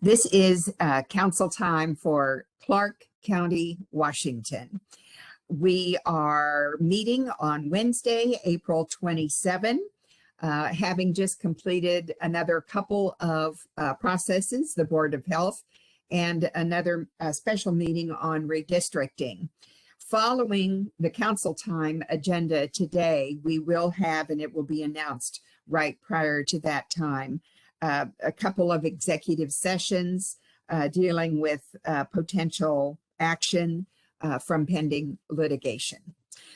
This is council time for Clark County, Washington. We are meeting on Wednesday, April 27, having just completed another couple of processes, the Board of Health, and another special meeting on redistricting. Following the council time agenda today, we will have, and it will be announced right prior to that time, a couple of executive sessions dealing with potential action from pending litigation.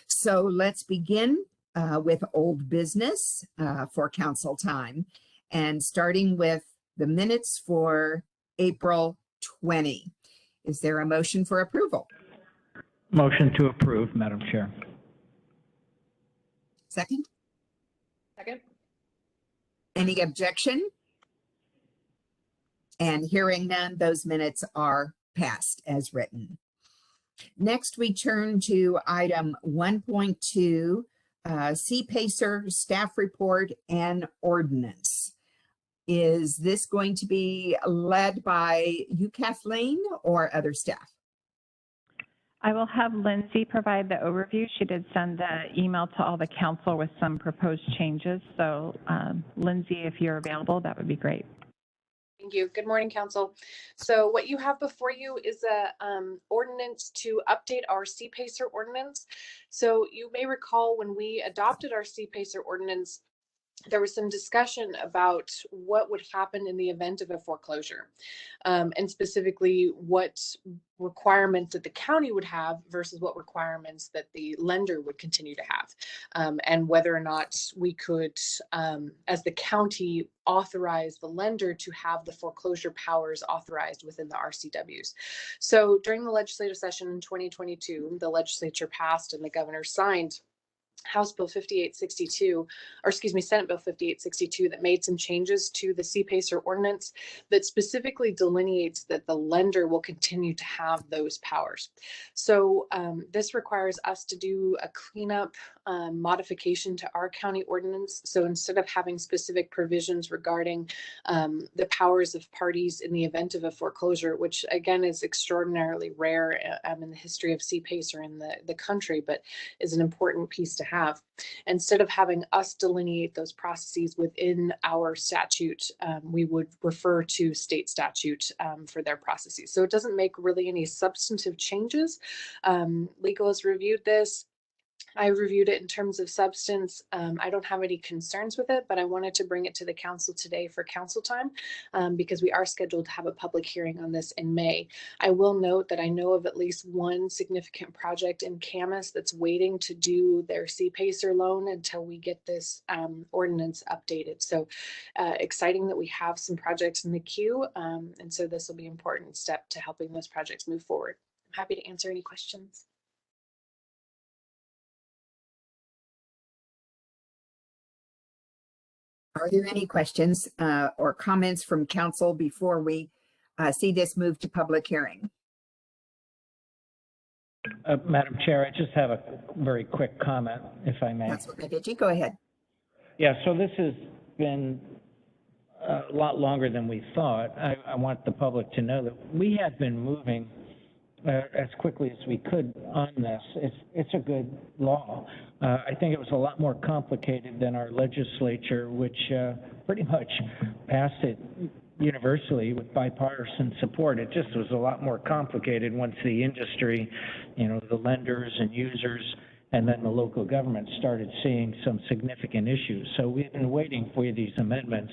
So let's begin with old business for council time, and starting with the minutes for April 20. Is there a motion for approval? Motion to approve, Madam Chair. Second? Second. Any objection? And hearing none, those minutes are passed as written. Next, we turn to item 1.2, CPACER staff report and ordinance. Is this going to be led by you, Kathleen, or other staff? I will have Lindsay provide the overview. She did send the email to all the council with some proposed changes. So Lindsay, if you're available, that would be great. Thank you. Good morning, Council. So what you have before you is a ordinance to update our CPACER ordinance. So you may recall when we adopted our CPACER ordinance, there was some discussion about what would happen in the event of a foreclosure, and specifically what requirements that the county would have versus what requirements that the lender would continue to have, and whether or not we could, as the county, authorize the lender to have the foreclosure powers authorized within the RCWs. So during the legislative session in 2022, the legislature passed and the governor signed House Bill 5862, or excuse me, Senate Bill 5862, that made some changes to the CPACER ordinance that specifically delineates that the lender will continue to have those powers. So this requires us to do a cleanup modification to our county ordinance. So instead of having specific provisions regarding the powers of parties in the event of a foreclosure, which again is extraordinarily rare in the history of CPACER in the country, but is an important piece to have. Instead of having us delineate those processes within our statute, we would refer to state statute for their processes. So it doesn't make really any substantive changes. Legal has reviewed this. I reviewed it in terms of substance. I don't have any concerns with it, but I wanted to bring it to the council today for council time because we are scheduled to have a public hearing on this in May. I will note that I know of at least one significant project in Camas that's waiting to do their CPACER loan until we get this ordinance updated. So exciting that we have some projects in the queue. And so this will be an important step to helping those projects move forward. I'm happy to answer any questions. Are there any questions or comments from council before we see this move to public hearing? Madam Chair, I just have a very quick comment, if I may. That's what I did. You go ahead. Yeah, so this has been a lot longer than we thought. I want the public to know that we have been moving as quickly as we could on this. It's a good law. I think it was a lot more complicated than our legislature, which pretty much passed it universally with bipartisan support. It just was a lot more complicated once the industry, the lenders and users, and then the local government started seeing some significant issues. So we've been waiting for these amendments.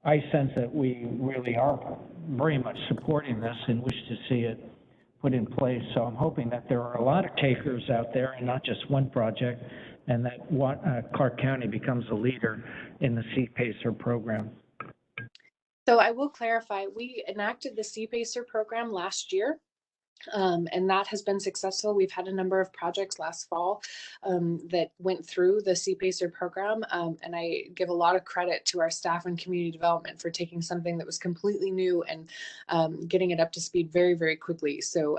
I sense that we really are very much supporting this and wish to see it put in place. So I'm hoping that there are a lot of takers out there and not just one project, and that Clark County becomes a leader in the CPACER program. So I will clarify, we enacted the CPACER program last year. And that has been successful. We've had a number of projects last fall that went through the CPACER program. And I give a lot of credit to our staff and community development for taking something that was completely new and getting it up to speed very, very quickly. So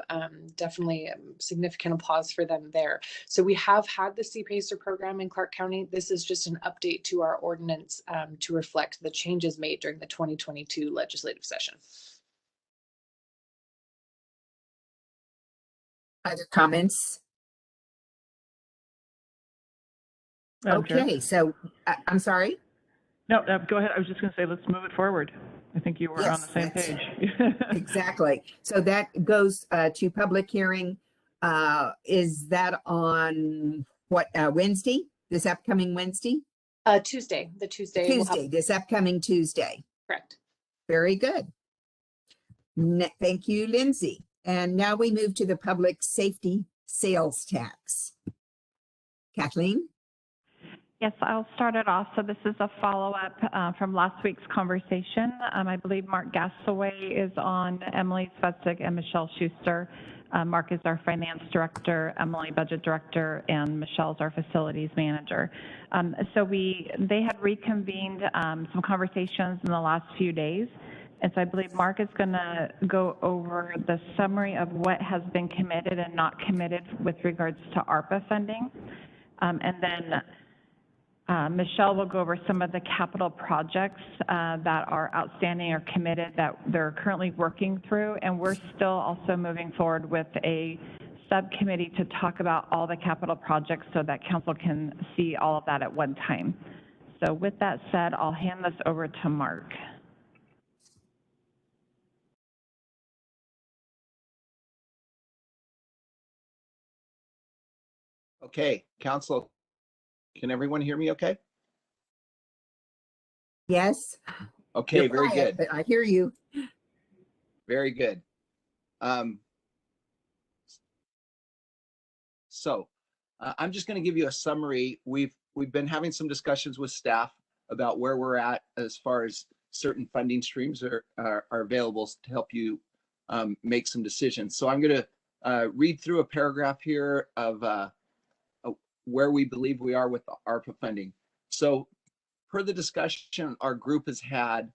definitely significant applause for them there. So we have had the CPACER program in Clark County. This is just an update to our ordinance to reflect the changes made during the 2022 legislative session. Other comments? Madam Chair? Okay, so I'm sorry. No, go ahead. I was just going to say, let's move it forward. I think you were on Yes, the same that's- page. Exactly. So that goes to public hearing. Is that on what, Wednesday? This upcoming Wednesday? Tuesday, the Tuesday. We'll have, Tuesday, this upcoming Tuesday. correct. Very good. Thank you, Lindsay. And now we move to the public safety sales tax. Kathleen? Yes, I'll start it off. So this is a follow-up from last week's conversation. I believe Mark Gasaway is on, Emily Svetzig and Michelle Schuster. Mark is our finance director, Emily budget director, and Michelle's our facilities manager. So they had reconvened some conversations in the last few days. And so I believe Mark is going to go over the summary of what has been committed and not committed with regards to ARPA funding. And then Michelle will go over some of the capital projects that are outstanding or committed that they're currently working through. And we're still also moving forward with a subcommittee to talk about all the capital projects so that council can see all of that at one time. So with that said, I'll hand this over to Mark. Okay, council, can everyone hear me okay? Yes? Okay, You're very quiet, good, but I hear you. very good. I'm just going to give you a summary. We've been having some discussions with staff about where we're at as far as certain funding streams are available to help you make some decisions. So I'm going to read through a paragraph here of where we believe we are with the ARPA funding. So per the discussion our group has had,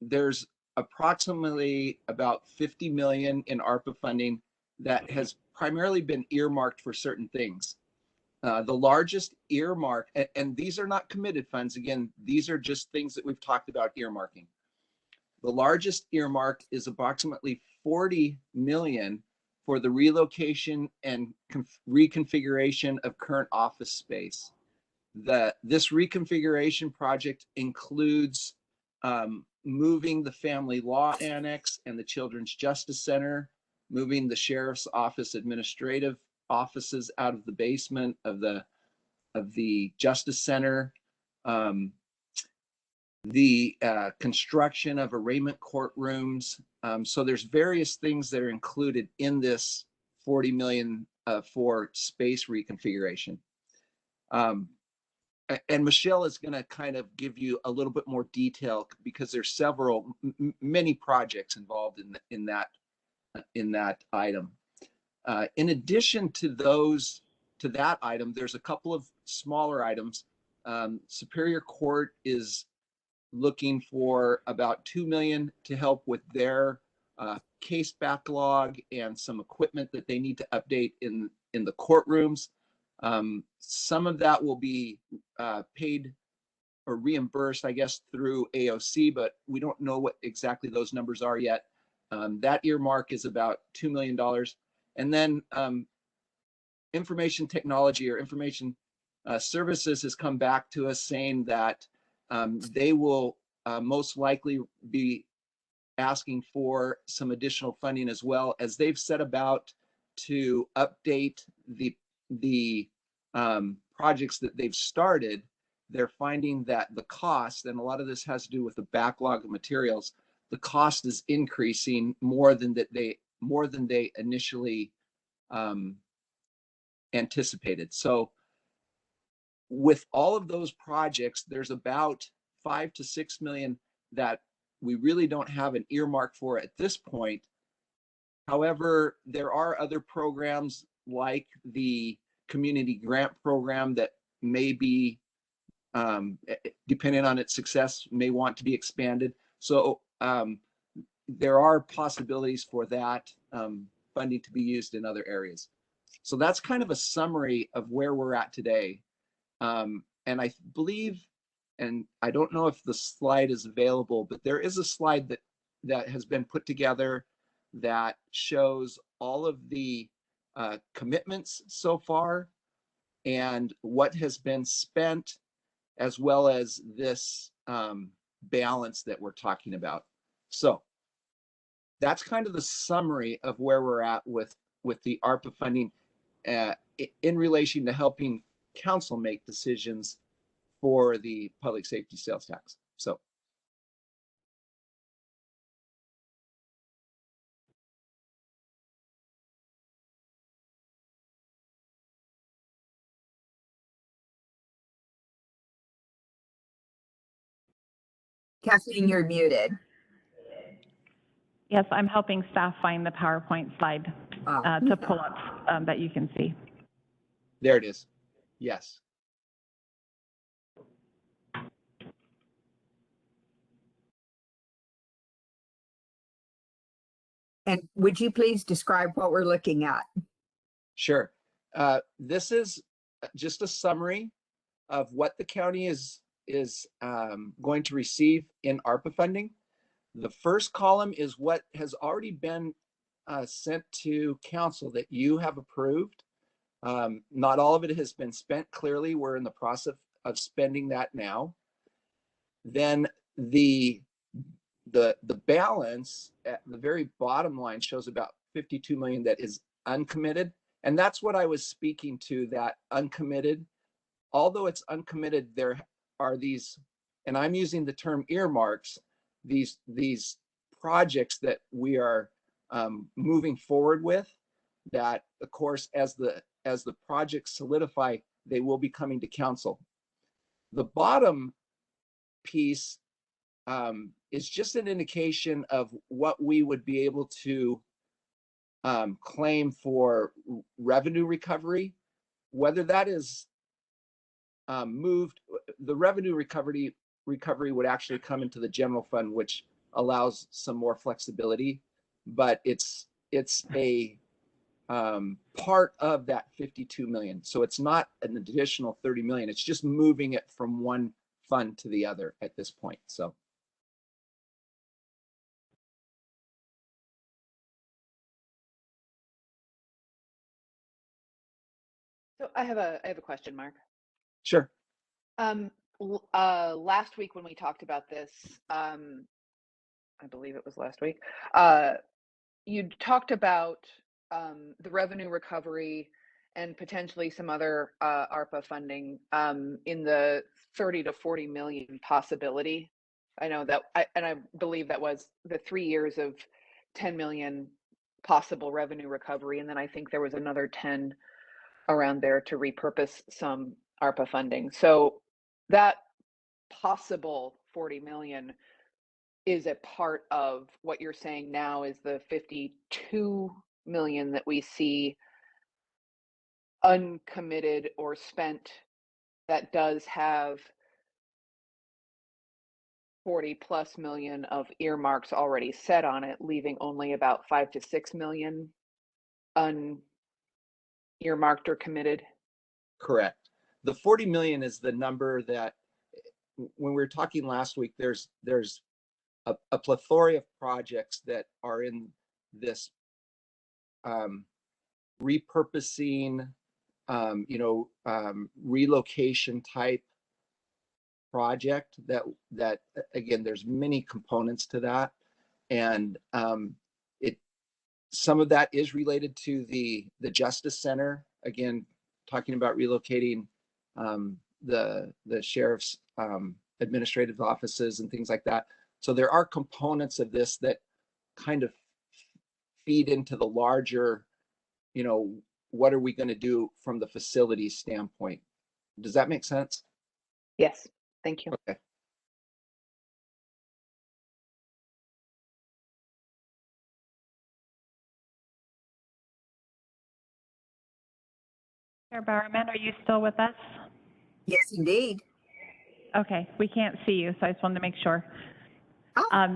there's approximately about 50 million in ARPA funding that has primarily been earmarked for certain things. The largest earmark, and these are not committed funds, again, these are just things that we've talked about earmarking. The largest earmark is approximately 40 million for the relocation and reconfiguration of current office space. This reconfiguration project includes moving the family law annex and the Children's Justice Center, moving the sheriff's office administrative offices out of the basement of the Justice Center, the construction of arraignment courtrooms. So there's various things that are included in this 40 million for space reconfiguration. And Michelle is going to kind of give you a little bit more detail because there's many projects involved in that item. In addition to that item, there's a couple of smaller items. Superior Court is looking for about 2 million to help with their case backlog and some equipment that they need to update in the courtrooms. Some of that will be paid or reimbursed, I guess, through AOC, but we don't know what exactly those numbers are yet. That earmark is about $2 million. And then information technology or information services has come back to us saying that they will most likely be asking for some additional funding as well, as they've set about to update the projects that they've started. They're finding that the cost, and a lot of this has to do with the backlog of materials, the cost is increasing more than they initially anticipated. So with all of those projects, there's about 5 to 6 million that we really don't have an earmark for at this point. However, there are other programs like the community grant program that may be, depending on its success, may want to be expanded. So there are possibilities for that funding to be used in other areas. So that's kind of a summary of where we're at today. And I believe, and I don't know if the slide is available, but there is a slide that has been put together that shows all of the commitments so far and what has been spent, as well as this balance that we're talking about. So that's kind of the summary of where we're at with the ARPA funding in relation to helping council make decisions for the public safety sales tax. So. Kathleen, you're muted. Yes, I'm helping staff find the PowerPoint slide to pull up that you can see. There it is. Yes. And would you please describe what we're looking at? Sure. This is just a summary of what the county is going to receive in ARPA funding. The first column is what has already been sent to council that you have approved. Not all of it has been spent. Clearly, we're in the process of spending that now. Then the balance at the very bottom line shows about 52 million that is uncommitted. And that's what I was speaking to, that uncommitted. Although it's uncommitted, there are these, and I'm using the term earmarks, these projects that we are moving forward with, that of course, as the projects solidify, they will be coming to council. The bottom piece is just an indication of what we would be able to claim for revenue recovery, whether that is moved. The revenue recovery would actually come into the general fund, which allows some more flexibility, but it's a part of that 52 million. So it's not an additional 30 million. It's just moving it from one fund to the other at this point. So. So I have a question, Mark. Sure. Last week when we talked about this, I believe it was last week, you talked about the revenue recovery and potentially some other ARPA funding in the 30 to 40 million possibility. I know that, I believe that was the 3 years of 10 million possible revenue recovery, and then I think there was another 10 around there to repurpose some ARPA funding. So that possible 40 million is a part of what you're saying now is the 52 million that we see uncommitted or spent that does have 40 plus million of earmarks already set on it, leaving only about 5 to 6 million unearmarked or committed. Correct. The 40 million is the number that, when we were talking last week, there's a plethora of projects that are in this repurposing, relocation type project that again, there's many components to that. And some of that is related to the Justice Center, again, talking about relocating the sheriff's administrative offices and things like that. So there are components of this that kind of feed into the larger, what are we going to do from the facility standpoint? Does that make sense? Yes, thank you. Okay. Chair Bowerman, are you still with us? Yes, indeed. Okay, we can't see you, so I just wanted to make sure. Oh.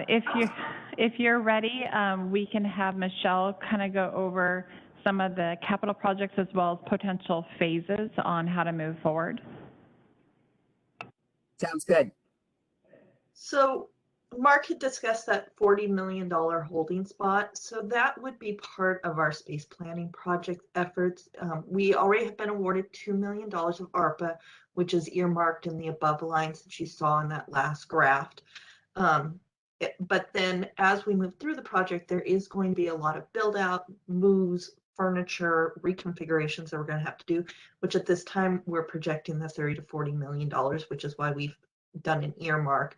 If you're ready, we can have Michelle kind of go over some of the capital projects as well as potential phases on how to move forward. Sounds good. So Mark had discussed that $40 million holding spot. So that would be part of our space planning project efforts. We already have been awarded $2 million of ARPA, which is earmarked in the above lines that you saw in that last graph. But then as we move through the project, there is going to be a lot of build out, moves, furniture, reconfigurations that we're going to have to do, which at this time we're projecting the $30 to $40 million, which is why we've done an earmark.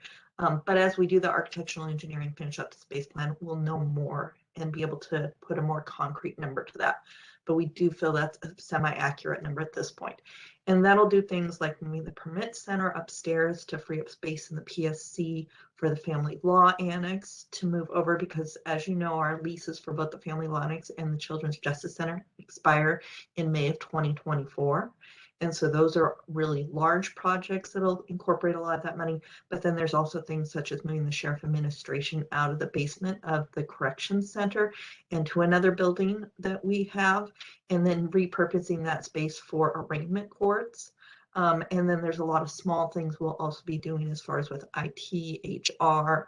But as we do the architectural engineering, finish up the space plan, we'll know more and be able to put a more concrete number to that. But we do feel that's a semi-accurate number at this point. And that'll do things like moving the permit center upstairs to free up space in the PSC for the family law annex to move over, because as you know, our leases for both the family law annex and the Children's Justice Center expire in May of 2024. And so those are really large projects that'll incorporate a lot of that money. But then there's also things such as moving the sheriff administration out of the basement of the corrections center into another building that we have, and then repurposing that space for arraignment courts. And then there's a lot of small things we'll also be doing as far as with IT, HR,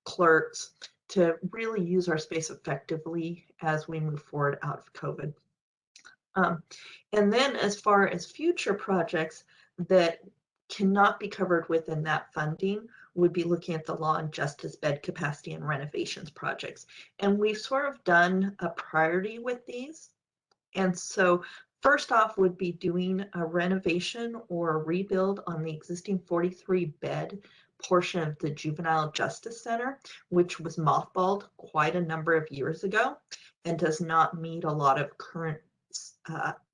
clerks, to really use our space effectively as we move forward out of COVID. And then as far as future projects that cannot be covered within that funding, would be looking at the law and justice bed capacity and renovations projects. And we've sort of done a priority with these. And so first off would be doing a renovation or a rebuild on the existing 43 bed portion of the Juvenile Justice Center, which was mothballed quite a number of years ago and does not meet a lot of current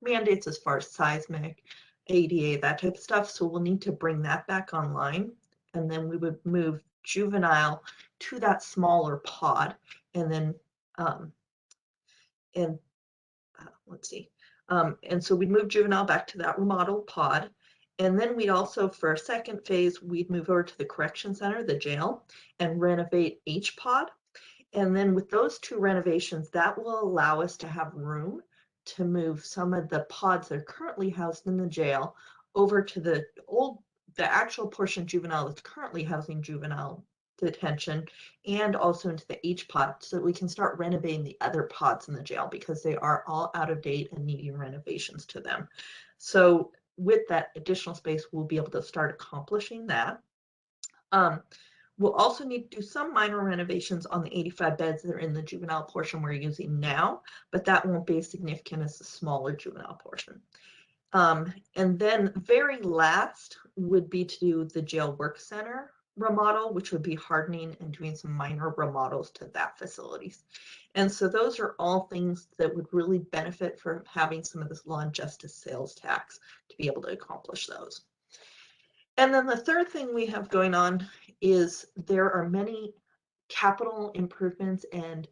mandates as far as seismic, ADA, that type of stuff. So we'll need to bring that back online. And then we would move juvenile to that smaller pod. And then, let's see. And so we'd move juvenile back to that remodeled pod. And then we'd also, for a second phase, we'd move over to the correction center, the jail, and renovate H pod. And then with those two renovations, that will allow us to have room to move some of the pods that are currently housed in the jail over to the actual portion of juvenile that's currently housing juvenile detention, and also into the H pod, so that we can start renovating the other pods in the jail, because they are all out of date and needing renovations to them. So with that additional space, we'll be able to start accomplishing that. We'll also need to do some minor renovations on the 85 beds that are in the juvenile portion we're using now, but that won't be as significant as the smaller juvenile portion. And then very last would be to do the jail work center remodel, which would be hardening and doing some minor remodels to that facilities. And so those are all things that would really benefit from having some of this law and justice sales tax to be able to accomplish those. And then the third thing we have going on is there are many capital improvements and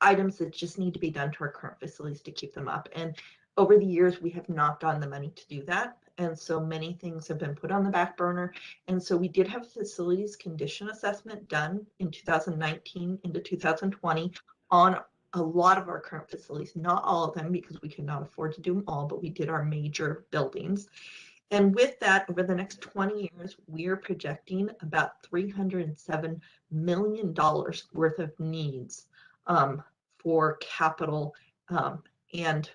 items that just need to be done to our current facilities to keep them up. And over the years, we have not gotten the money to do that. And so many things have been put on the back burner. And so we did have a facilities condition assessment done in 2019 into 2020 on a lot of our current facilities, not all of them because we could not afford to do them all, but we did our major buildings. And with that, over the next 20 years, we are projecting about $307 million worth of needs for capital and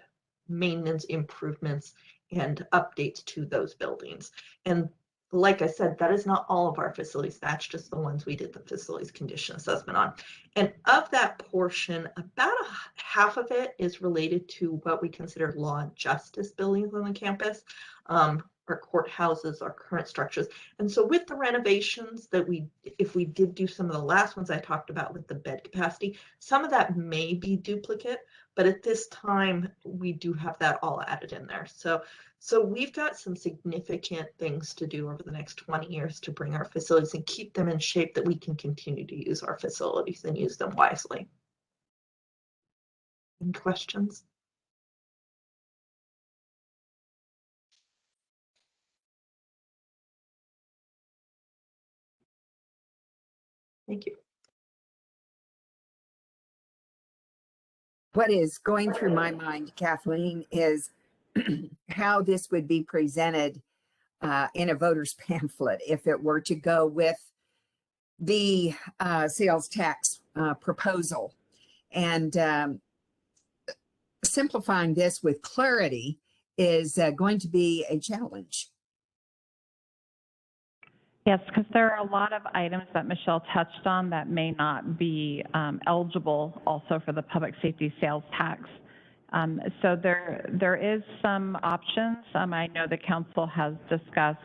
maintenance improvements and updates to those buildings. And like I said, that is not all of our facilities. That's just the ones we did the facilities condition assessment on. And of that portion, about half of it is related to what we consider law and justice buildings on the campus. Our courthouses, our current structures. And so with the renovations that if we did do some of the last ones I talked about with the bed capacity, some of that may be duplicate, but at this time we do have that all added in there. So we've got some significant things to do over the next 20 years to bring our facilities and keep them in shape that we can continue to use our facilities and use them wisely. Any questions? Thank you. What is going through my mind, Kathleen, is how this would be presented in a voter's pamphlet if it were to go with the sales tax proposal. And simplifying this with clarity is going to be a challenge. Yes, because there are a lot of items that Michelle touched on that may not be eligible also for the public safety sales tax. So there is some options. I know the council has discussed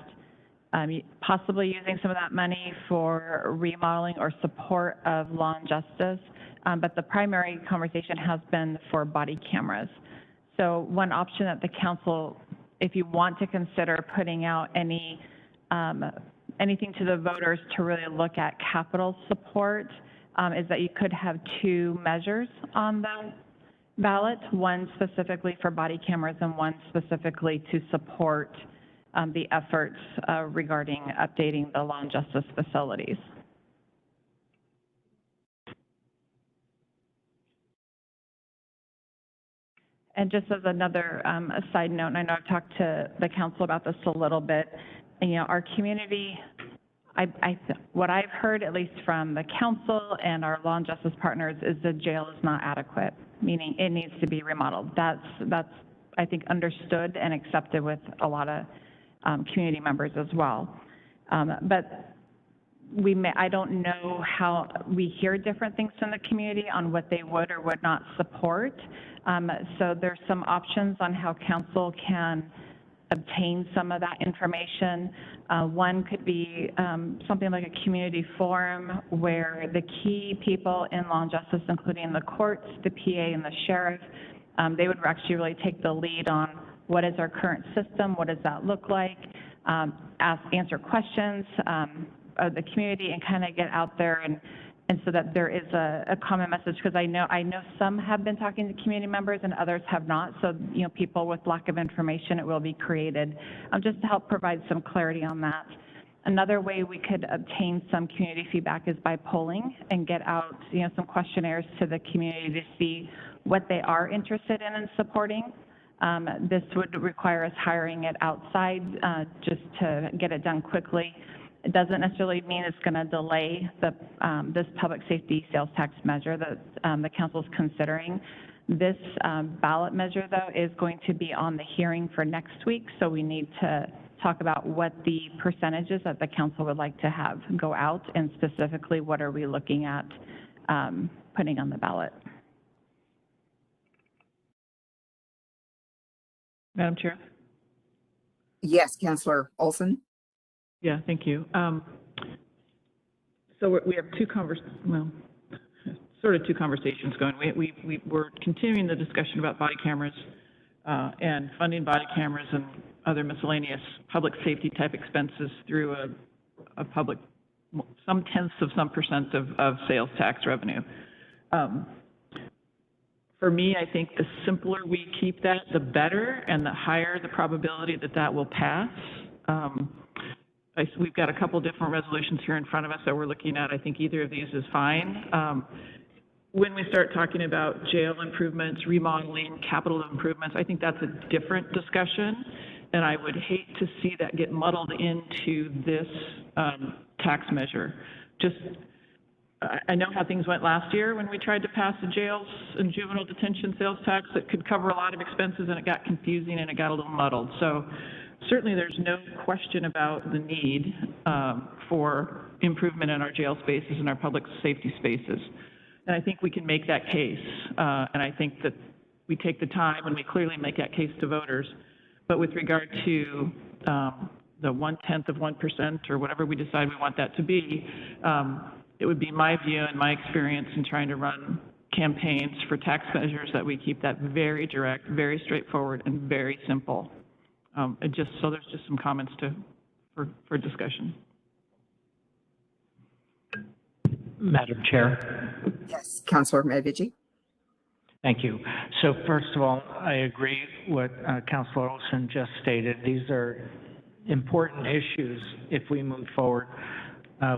possibly using some of that money for remodeling or support of law and justice, but the primary conversation has been for body cameras. So one option that the council, if you want to consider putting out anything to the voters to really look at capital support, is that you could have two measures on the ballot, one specifically for body cameras and one specifically to support the efforts regarding updating the law and justice facilities. And just as another a side note, and I know I've talked to the council about this a little bit, you know, our community, what I've heard, at least from the council and our law and justice partners, is the jail is not adequate, meaning it needs to be remodeled. That's I think, understood and accepted with a lot of community members as well. But I don't know how, we hear different things from the community on what they would or would not support. So there's some options on how council can obtain some of that information. One could be something like a community forum where the key people in law and justice, including the courts, the PA, and the sheriff, they would actually really take the lead on what is our current system, what does that look like, answer questions of the community, and kind of get out there and so that there is a common message, because I know some have been talking to community members and others have not. So, you know, people with lack of information, it will be created just to help provide some clarity on that. Another way we could obtain some community feedback is by polling and get out, you know, some questionnaires to the community to see what they are interested in supporting. This would require us hiring it outside just to get it done quickly. It doesn't necessarily mean it's going to delay this public safety sales tax measure that the council is considering. This ballot measure, though, is going to be on the hearing for next week, so we need to talk about what the percentages that the council would like to have go out, and specifically what are we looking at putting on the ballot. Madam Chair? Yes, Councilor Olson. Yeah, thank you. So we have two conversations going. We're continuing the discussion about body cameras and funding body cameras and other miscellaneous public safety type expenses through a public, some tenths of some percent of sales tax revenue. For me, I think the simpler we keep that, the better, and the higher the probability that that will pass. We've got a couple different resolutions here in front of us that we're looking at. I think either of these is fine. When we start talking about jail improvements, remodeling, capital improvements, I think that's a different discussion, and I would hate to see that get muddled into this tax measure. I know how things went last year when we tried to pass the jails and juvenile detention sales tax that could cover a lot of expenses, and it got confusing and it got a little muddled. So certainly there's no question about the need for improvement in our jail spaces and our public safety spaces. And I think we can make that case. And I think that we take the time and we clearly make that case to voters. But with regard to the 1/10 of 1% or whatever we decide we want that to be, it would be my view and my experience in trying to run campaigns for tax measures that we keep that very direct, very straightforward, and very simple. So there's just some comments for discussion. Madam Chair. Yes, Councilor Medvici. Thank you. So first of all, I agree with Councilor Olson just stated. These are important issues if we move forward.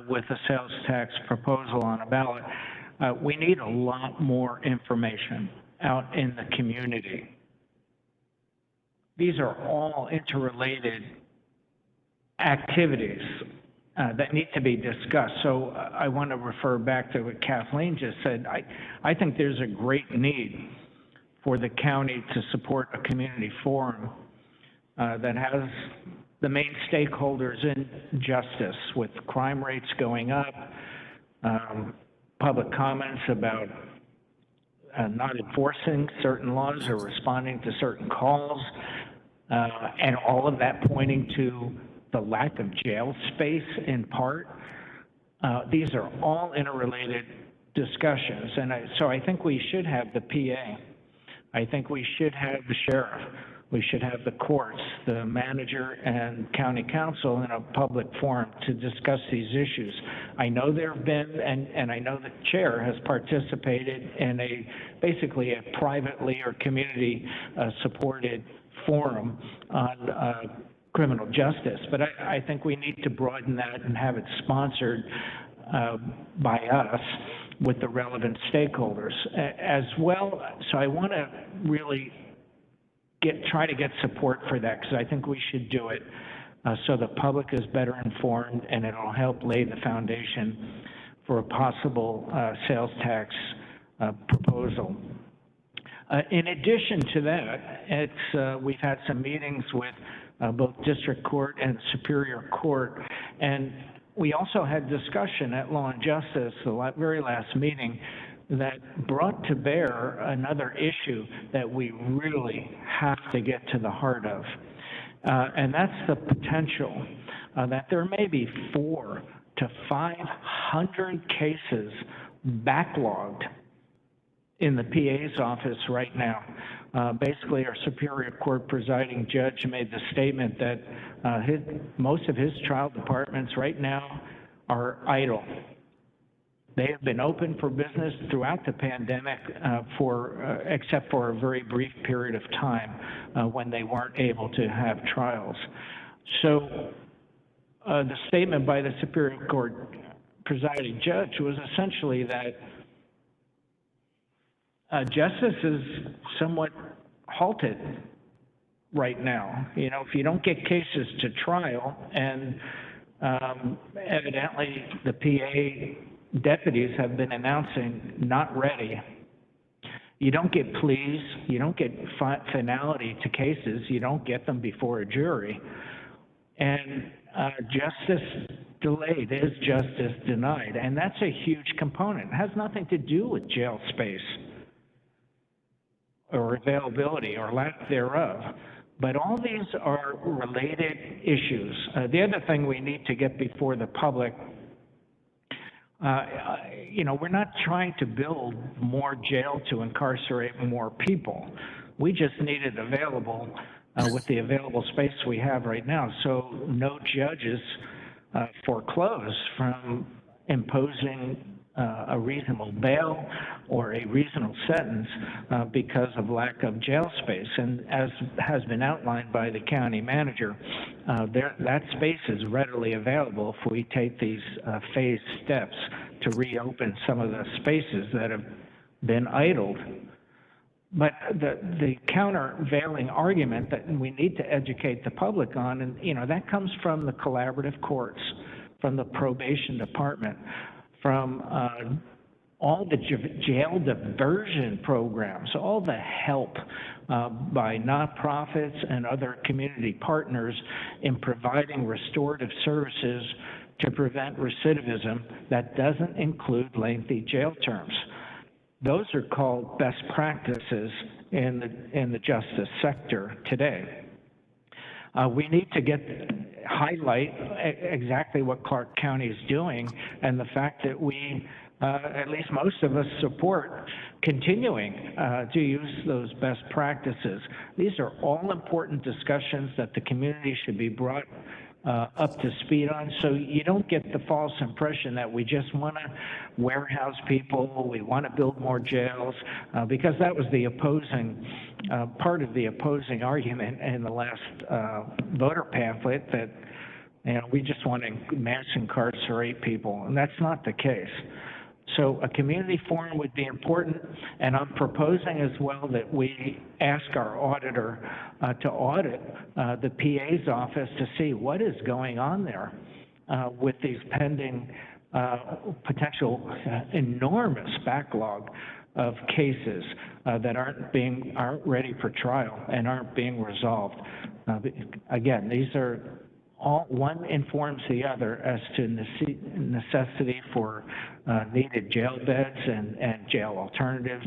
with a sales tax proposal on a ballot, we need a lot more information out in the community. These are all interrelated activities that need to be discussed. So I want to refer back to what Kathleen just said. I think there's a great need for the county to support a community forum that has the main stakeholders in justice, with crime rates going up, public comments about not enforcing certain laws or responding to certain calls, and all of that pointing to the lack of jail space in part. These are all interrelated discussions, and so I think we should have the PA. I think we should have the sheriff. We should have the courts, the manager, and county council in a public forum to discuss these issues. I know there have been, and I know the chair has participated in basically a privately or community supported forum on criminal justice, but I think we need to broaden that and have it sponsored by us with the relevant stakeholders as well. So I want to really try to get support for that, because I think we should do it so the public is better informed, and it'll help lay the foundation for a possible sales tax proposal. In addition to that, we've had some meetings with both district court and superior court, and we also had discussion at Law and Justice, the very last meeting, that brought to bear another issue that we really have to get to the heart of, and that's the potential that there may be 400 to 500 cases backlogged in the PA's office right now. Basically, our Superior Court presiding judge made the statement that most of his trial departments right now are idle. They have been open for business throughout the pandemic, except for a very brief period of time when they weren't able to have trials. So the statement by the Superior Court presiding judge was essentially that justice is somewhat halted right now. You know, if you don't get cases to trial, and evidently the PA deputies have been announcing not ready, you don't get pleas, you don't get finality to cases, you don't get them before a jury, and justice delayed is justice denied, and that's a huge component. It has nothing to do with jail space or availability or lack thereof. But all these are related issues. The other thing we need to get before the public, you know, we're not trying to build more jail to incarcerate more people. We just need it available with the available space we have right now. So no judges foreclose from imposing a reasonable bail or a reasonable sentence because of lack of jail space. And as has been outlined by the county manager, that space is readily available if we take these phased steps to reopen some of the spaces that have been idled. But the countervailing argument that we need to educate the public on, and you know, that comes from the collaborative courts, from the probation department, from all the jail diversion programs, all the help by nonprofits and other community partners in providing restorative services to prevent recidivism that doesn't include lengthy jail terms. Those are called best practices in the justice sector today. We need to highlight exactly what Clark County is doing, and the fact that we, at least most of us, support continuing to use those best practices. These are all important discussions that the community should be brought up to speed on, so you don't get the false impression that we just want to warehouse people, we want to build more jails, because that was the opposing, part of the opposing argument in the last voter pamphlet, that we just want to mass incarcerate people, and that's not the case. So a community forum would be important, and I'm proposing as well that we ask our auditor to audit the PA's office to see what is going on there with these pending potential enormous backlog of cases that aren't ready for trial and aren't being resolved. Again, these are all, one informs the other as to necessity for needed jail beds and jail alternatives.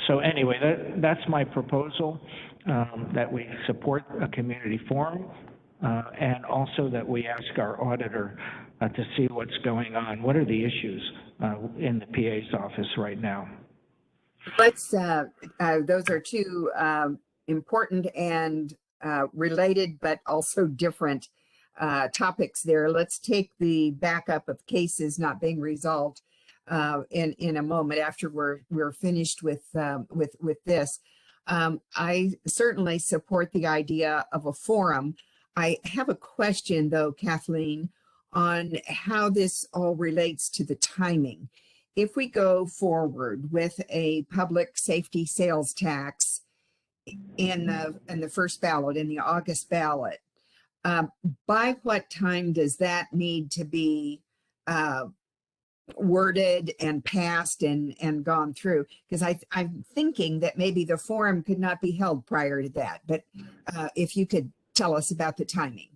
So anyway, that's my proposal, that we support a community forum, and also that we ask our auditor to see what's going on. What are the issues in the PA's office right now? Let's, those are two important and related, but also different topics there. Let's take the backup of cases not being resolved in a moment after we're finished with this. I certainly support the idea of a forum. I have a question though, Kathleen, on how this all relates to the timing. If we go forward with a public safety sales tax in the first ballot, in the August ballot, by what time does that need to be worded and passed and gone through? Because I'm thinking that maybe the forum could not be held prior to that, but if you could tell us about the timing.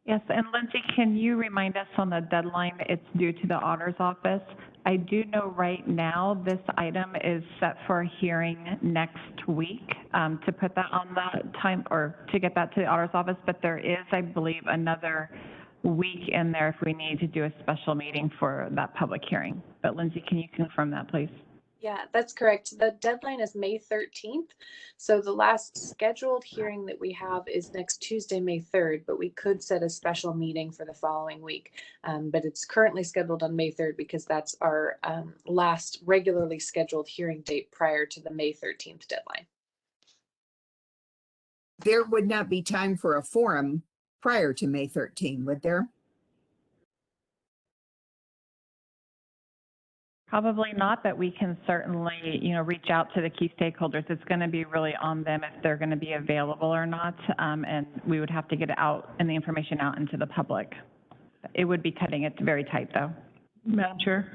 Yes, and Lindsay, can you remind us on the deadline it's due to the auditor's office? I do know right now this item is set for a hearing next week to put that on the time, or to get that to the auditor's office, but there is, I believe, another week in there if we need to do a special meeting for that public hearing. But Lindsay, can you confirm that, please? Yeah, that's correct. The deadline is May 13th. So the last scheduled hearing that we have is next Tuesday, May 3rd, but we could set a special meeting for the following week. But it's currently scheduled on May 3rd because that's our last regularly scheduled hearing date prior to the May 13th deadline. There would not be time for a forum prior to May 13, would there? Probably not, but we can certainly, reach out to the key stakeholders. It's going to be really on them if they're going to be available or not, and we would have to get it out and the information out into the public. It would be cutting it very tight, though. Madam Chair?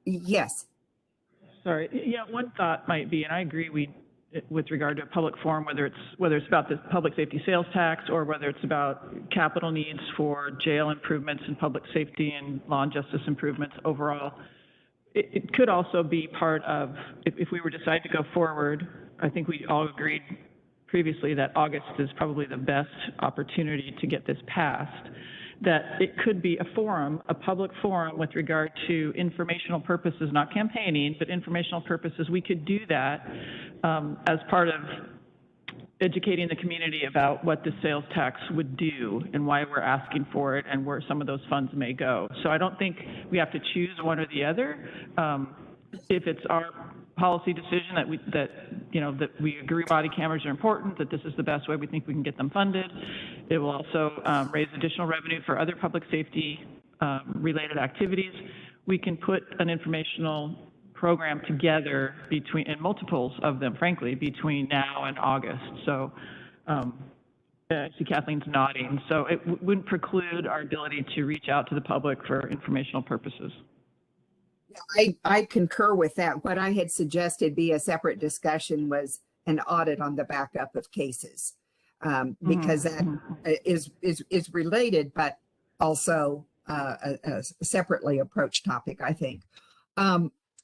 Yes. Sorry. Yeah, one thought might be, and I agree, with regard to a public forum, whether it's about the public safety sales tax or whether it's about capital needs for jail improvements and public safety and law and justice improvements overall. It could also be part of, if we were to decide to go forward, I think we all agreed previously that August is probably the best opportunity to get this passed, that it could be a forum, a public forum with regard to informational purposes, not campaigning, but informational purposes. We could do that as part of educating the community about what the sales tax would do and why we're asking for it and where some of those funds may go. So I don't think we have to choose one or the other. If it's our policy decision that we agree body cameras are important, that this is the best way we think we can get them funded, it will also raise additional revenue for other public safety related activities. We can put an informational program together and multiples of them, frankly, between now and August. So I see Kathleen's nodding. So it wouldn't preclude our ability to reach out to the public for informational purposes. I concur with that. What I had suggested be a separate discussion was an audit on the backup of cases, because that is related, but also a separately approached topic, I think.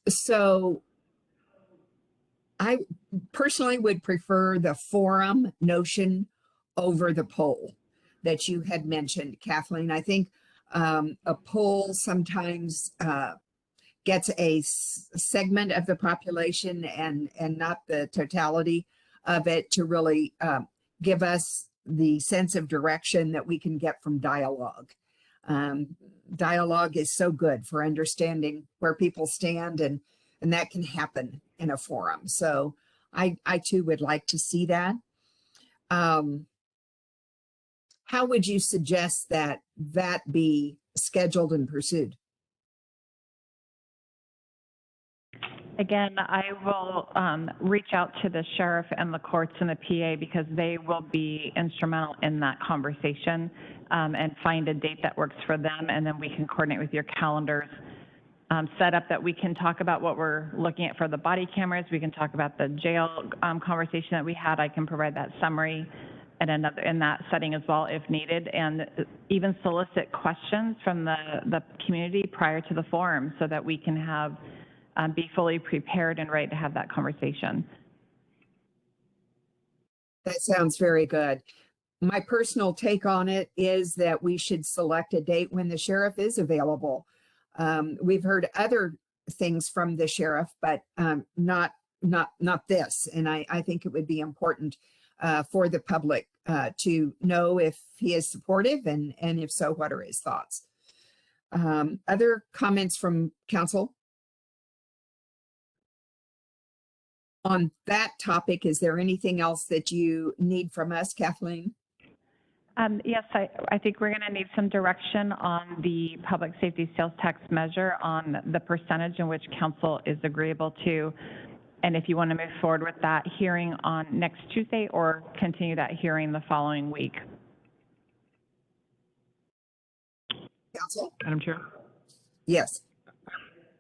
So I personally would prefer the forum notion over the poll that you had mentioned, Kathleen. I think a poll sometimes gets a segment of the population and not the totality of it to really give us the sense of direction that we can get from dialogue. Dialogue is so good for understanding where people stand, and that can happen in a forum. So I too would like to see that. how would you suggest that that be scheduled and pursued? Again, I will reach out to the sheriff and the courts and the PA because they will be instrumental in that conversation, and find a date that works for them, and then we can coordinate with your calendars, set up that we can talk about what we're looking at for the body cameras. We can talk about the jail conversation that we had. I can provide that summary and another in that setting as well if needed, and even solicit questions from the community prior to the forum so that we can have be fully prepared and ready to have that conversation. That sounds very good. My personal take on it is that we should select a date when the sheriff is available. We've heard other things from the sheriff, but not this. And I think it would be important for the public to know if he is supportive, and if so, what are his thoughts? Other comments from council? On that topic, is there anything else that you need from us, Kathleen? Yes, I think we're going to need some direction on the public safety sales tax measure on the percentage in which council is agreeable to. And if you want to move forward with that hearing on next Tuesday or continue that hearing the following week. Council? Madam Chair, Yes.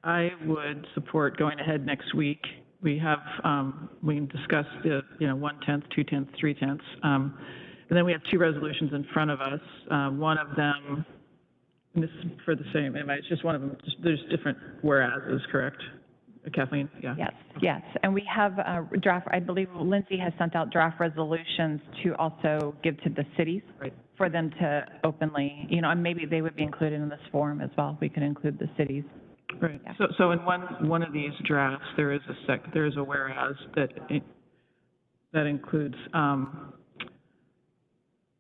I would support going ahead next week. We have, we can discuss the, 1/10, 2/10, 3/10. And then we have two resolutions in front of us. One of them, and this is for the same, it's just one of them, there's different whereases, correct? Kathleen, yeah. Yes. And we have a draft, I believe Lindsay has sent out draft resolutions to also give to the cities. Right. For them to openly, and maybe they would be included in this forum as well. We could include the cities. Right. Yeah. So in one of these drafts, there is a whereas that includes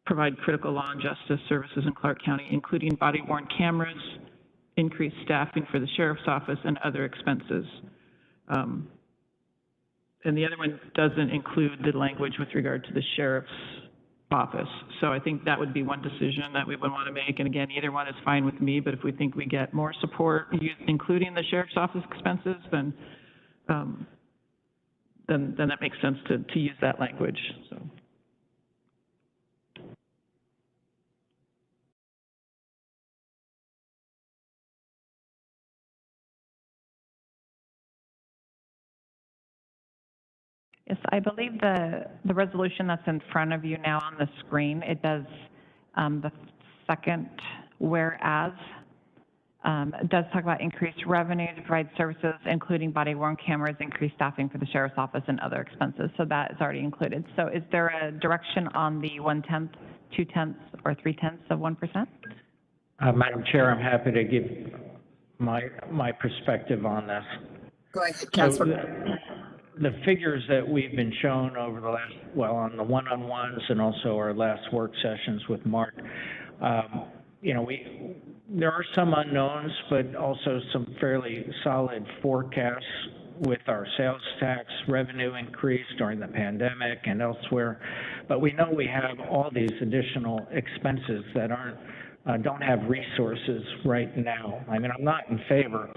provide critical law and justice services in Clark County, including body-worn cameras, increased staffing for the sheriff's office, and other expenses. And the other one doesn't include the language with regard to the sheriff's office. So I think that would be one decision that we would want to make. And again, either one is fine with me, but if we think we get more support, including the sheriff's office expenses, then that makes sense to use that language. So. Yes, I believe the resolution that's in front of you now on the screen, it does the second whereas. It does talk about increased revenue to provide services, including body-worn cameras, increased staffing for the sheriff's office, and other expenses. So that is already included. So is there a direction on the 1/10, 2/10, or 3/10 of 1%? Madam Chair, I'm happy to give my perspective on this. Go ahead, So Councilor. the figures that we've been shown over the last, on the one-on-ones and also our last work sessions with Mark, there are some unknowns, but also some fairly solid forecasts with our sales tax revenue increase during the pandemic and elsewhere. But we know we have all these additional expenses that don't have resources right now. I mean, I'm not in favor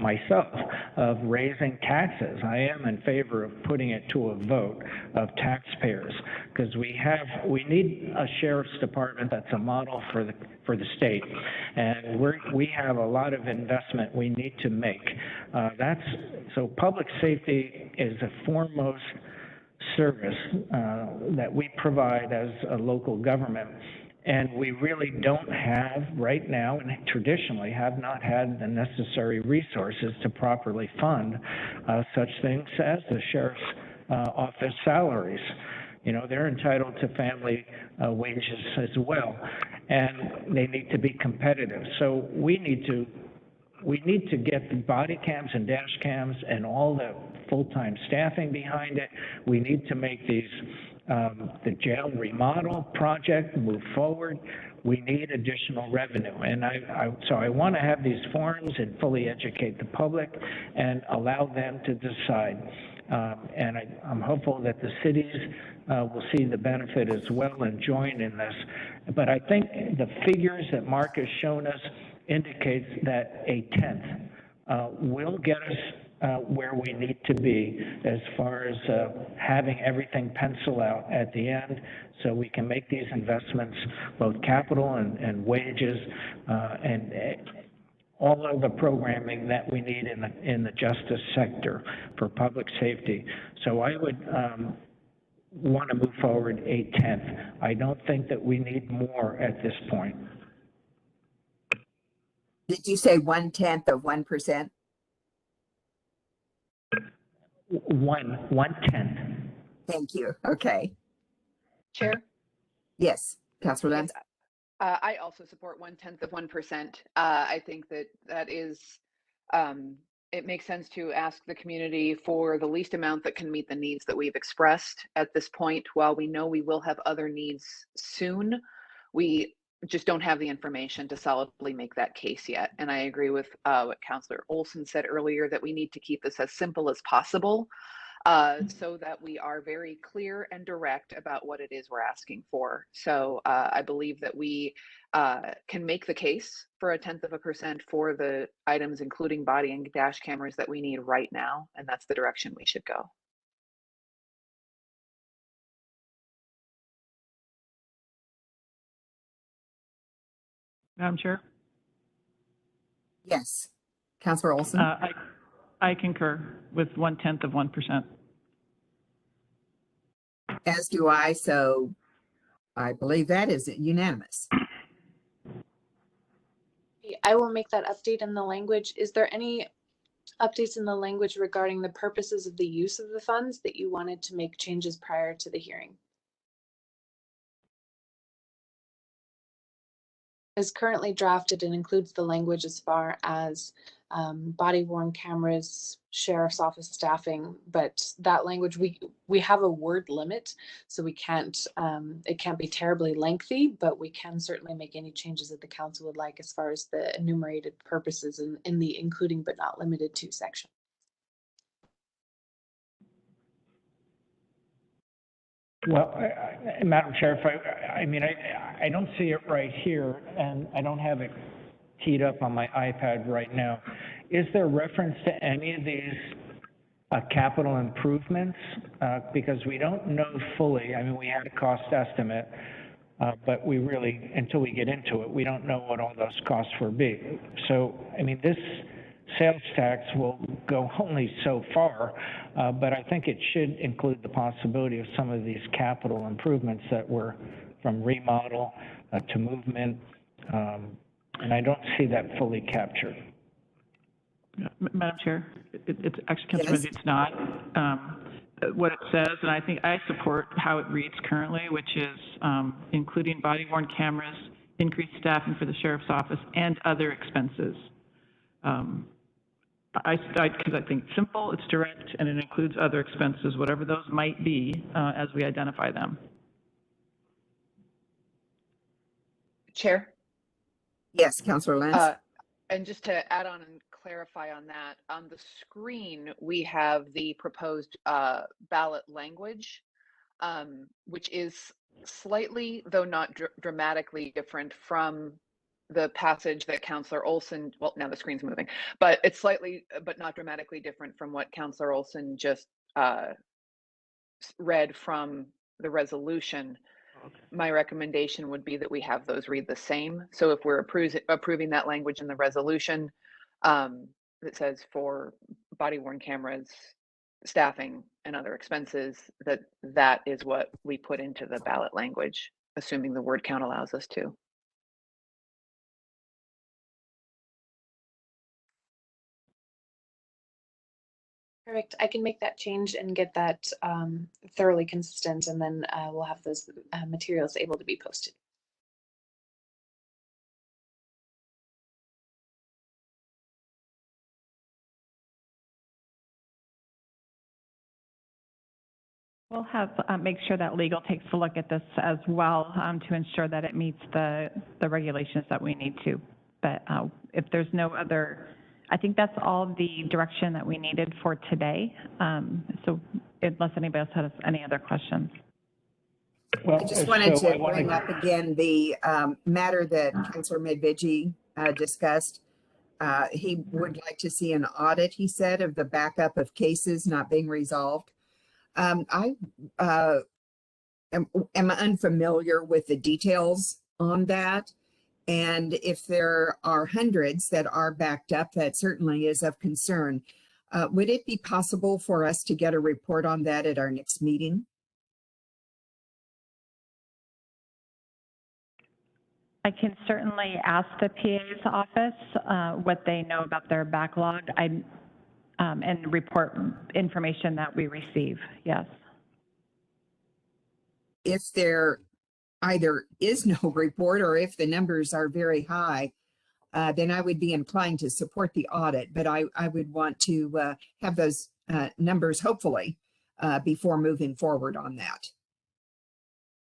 myself of raising taxes. I am in favor of putting it to a vote of taxpayers because we need a sheriff's department that's a model for the state, and we have a lot of investment we need to make. So public safety is a foremost service that we provide as a local government. And we really don't have right now, and traditionally have not had the necessary resources to properly fund such things as the sheriff's office salaries. They're entitled to family wages as well, and they need to be competitive. So we need to get the body cams and dash cams and all the full-time staffing behind it. We need to make the jail remodel project move forward. We need additional revenue. And so I want to have these forums and fully educate the public and allow them to decide. And I'm hopeful that the cities will see the benefit as well and join in this. But I think the figures that Mark has shown us indicates that a tenth will get us where we need to be as far as having everything pencil out at the end so we can make these investments, both capital and wages, and all of the programming that we need in the justice sector for public safety. So I would want to move forward a tenth. I don't think that we need more at this point. Did you say 1/10 of 1%? One tenth. Thank you. Okay. Chair? Yes, Councilor Yes, Lenz. I also support 1/10 of 1%. I think that is, it makes sense to ask the community for the least amount that can meet the needs that we've expressed at this point. While we know we will have other needs soon, we just don't have the information to solidly make that case yet. And I agree with what Councilor Olson said earlier, that we need to keep this as simple as possible, so that we are very clear and direct about what it is we're asking for. So I believe that we can make the case for 0.1% for the items, including body and dash cameras, that we need right now, and that's the direction we should go. Madam Chair? Yes. Councilor Olson. I concur with 1/10 of 1%. As do I, so I believe that is unanimous. I will make that update in the language. Is there any updates in the language regarding the purposes of the use of the funds that you wanted to make changes prior to the hearing? As currently drafted, it includes the language as far as body-worn cameras, sheriff's office staffing, but that language, we have a word limit, so we can't, it can't be terribly lengthy, but we can certainly make any changes that the council would like as far as the enumerated purposes in the including but not limited to section. Well, Madam Chair, I don't see it right here, and I don't have it teed up on my iPad right now. Is there reference to any of these capital improvements? Because we don't know fully. I mean, we had a cost estimate, but we really, until we get into it, we don't know what all those costs will be. So, I mean, this sales tax will go only so far, but I think it should include the possibility of some of these capital improvements that were from remodel to movement, and I don't see that fully captured. Madam Chair, it's actually, Councilman, Yes. it's not. What it says, and I think I support how it reads currently, which is including body-worn cameras, increased staffing for the sheriff's office, and other expenses. Because I think it's simple, it's direct, and it includes other expenses, whatever those might be, as we identify them. Chair? Yes, Councilor Lenz. And just to add on and clarify on that, on the screen, we have the proposed ballot language, which is slightly, though not dramatically different from the passage that Councilor Olson, well, now the screen's moving, but it's slightly, but not dramatically different from what Councilor Olson just read from the resolution. Okay. My recommendation would be that we have those read the same. So if we're approving that language in the resolution that says for body-worn cameras, staffing, and other expenses, that is what we put into the ballot language, assuming the word count allows us to. Perfect. I can make that change and get that thoroughly consistent, and then we'll have those materials able to be posted. We'll have, make sure that legal takes a look at this as well to ensure that it meets the regulations that we need to. But if there's no other I think that's all the direction that we needed for today. So unless anybody else has any other questions. Well, I just wanted so to bring up again the matter that Councilor Medvigi discussed. He would like to see an audit, he said, of the backup of cases not being resolved. I am unfamiliar with the details on that. And if there are hundreds that are backed up, that certainly is of concern. Would it be possible for us to get a report on that at our next meeting? I can certainly ask the PA's office what they know about their backlog and report information that we receive, yes. If there either is no report or if the numbers are very high, then I would be inclined to support the audit, but I would want to have those numbers hopefully before moving forward on that.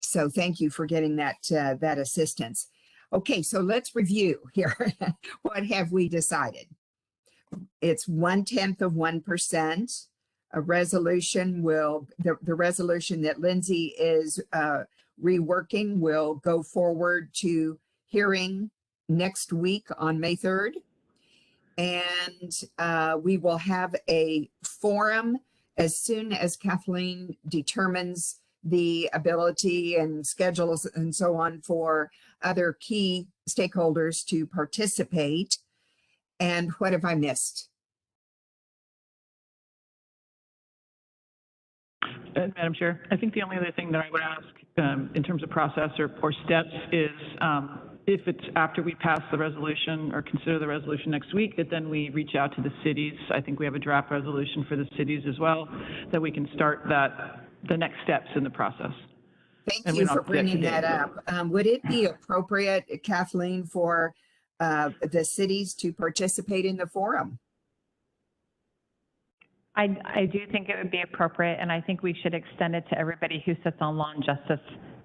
So thank you for getting that that assistance. Okay, so let's review here. What have we decided? It's 0.1%. A resolution will, the resolution that Lindsay is reworking will go forward to hearing next week on May 3rd. And we will have a forum as soon as Kathleen determines the ability and schedules and so on for other key stakeholders to participate. And what have I missed? Madam Chair, I think the only other thing that I would ask in terms of process or steps is if it's after we pass the resolution or consider the resolution next week, that then we reach out to the cities. I think we have a draft resolution for the cities as well, that we can start the next steps in the process. Thank you for bringing that up. Would it be appropriate, Kathleen, for the cities to participate in the forum? I do think it would be appropriate, and I think we should extend it to everybody who sits on Law and Justice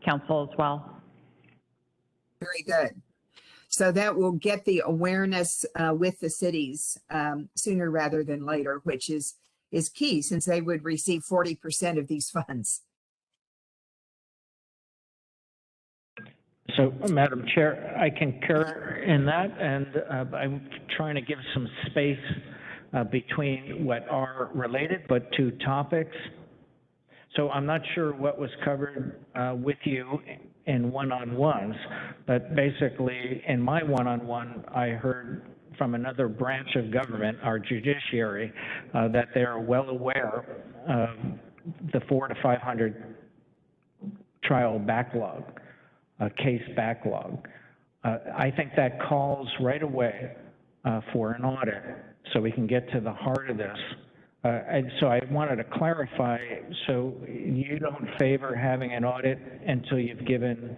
Council as well. Very good. So that will get the awareness with the cities sooner rather than later, which is key since they would receive 40% of these funds. So, Madam Chair, I concur in that, and I'm trying to give some space between what are related but two topics. So I'm not sure what was covered with you in one-on-ones, but basically in my one-on-one, I heard from another branch of government, our judiciary, that they're well aware of the 400 to 500 trial backlog, case backlog. I think that calls right away for an audit so we can get to the heart of this. And so I wanted to clarify, so you don't favor having an audit until you've given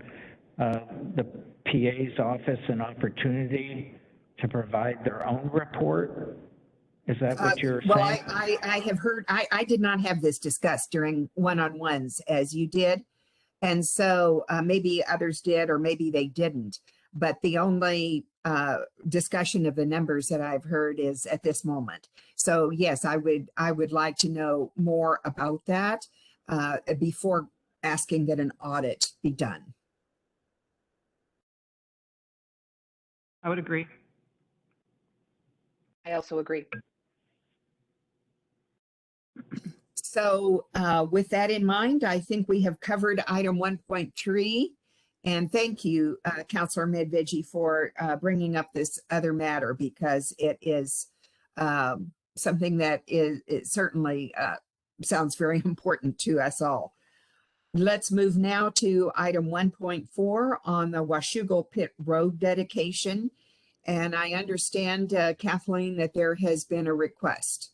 the PA's office an opportunity to provide their own report? Is that what you're saying? Well, I have heard, I did not have this discussed during one-on-ones as you did. And so maybe others did, or maybe they didn't. But the only discussion of the numbers that I've heard is at this moment. So yes, I would like to know more about that before asking that an audit be done. I would agree. I also agree. So with that in mind, I think we have covered item 1.3. And thank you, Councilor Medvigi, for bringing up this other matter, because it is something that it certainly sounds very important to us all. Let's move now to item 1.4 on the Washougal Pit Road dedication. And I understand, Kathleen, that there has been a request.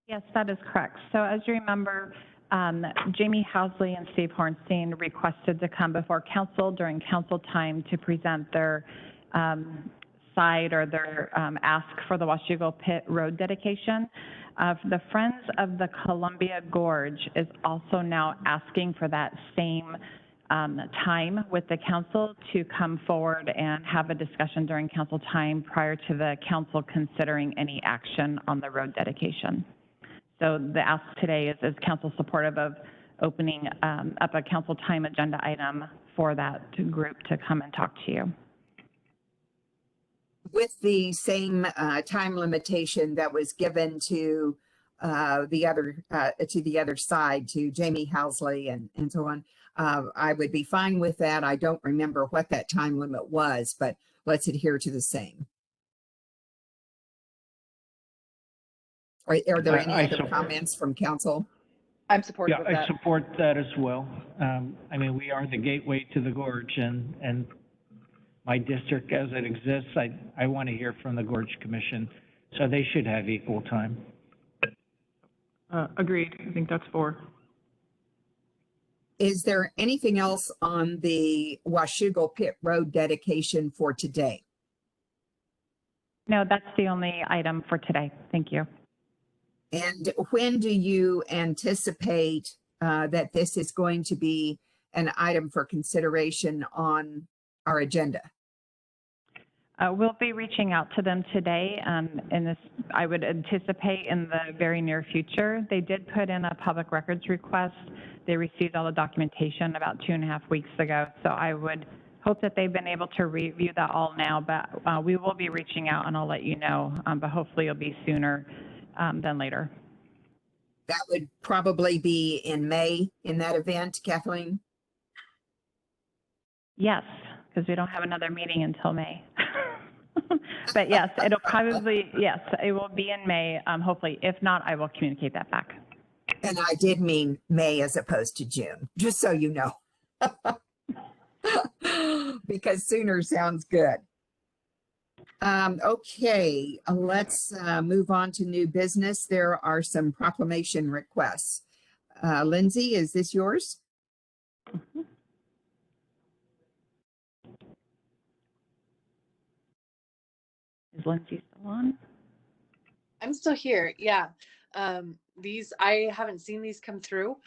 Yes, that is correct. So as you remember, Jamie Housley and Steve Hornstein requested to come before council during council time to present their side or their ask for the Washougal Pit Road dedication. The Friends of the Columbia Gorge is also now asking for that same time with the council to come forward and have a discussion during council time prior to the council considering any action on the road dedication. So the ask today is council supportive of opening up a council time agenda item for that group to come and talk to you? With the same time limitation that was given to the other side, to Jamie Housley and so on, I would be fine with that. I don't remember what that time limit was, but let's adhere to the same. Are there any other comments from council? I'm supportive Yeah, of I that. support that as well. I mean, we are the gateway to the gorge, and my district as it exists, I want to hear from the Gorge Commission, so they should have equal time. Agreed. I think that's 4. Is there anything else on the Washougal Pit Road dedication for today? No, that's the only item for today. Thank you. And when do you anticipate that this is going to be an item for consideration on our agenda? We'll be reaching out to them today, and this, I would anticipate in the very near future. They did put in a public records request. They received all the documentation about 2.5 weeks ago, so I would hope that they've been able to review that all now, but we will be reaching out and I'll let you know, but hopefully it'll be sooner than later. That would probably be in May in that event, Kathleen? Yes, because we don't have another meeting until May. But yes, it'll probably, yes, it will be in May, hopefully. If not, I will communicate that back. And I did mean May as opposed to June, just so you know. Because sooner sounds good. Okay, let's move on to new business. There are some proclamation requests. Lindsay, is this yours? Mm-hmm. Is Lindsay still on? I'm still here. Yeah. These, I haven't seen these come through.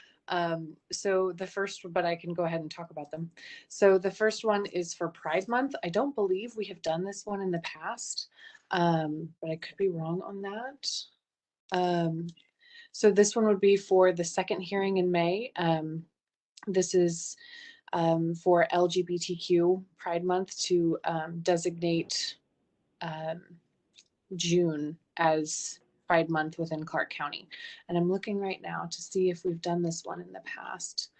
So the first, but I can go ahead and talk about them. So the first one is for Pride Month. I don't believe we have done this one in the past, but I could be wrong on that. So this one would be for the second hearing in May. This is for LGBTQ Pride Month to designate June as Pride Month within Clark County. And I'm looking right now to see if we've done this one in the past.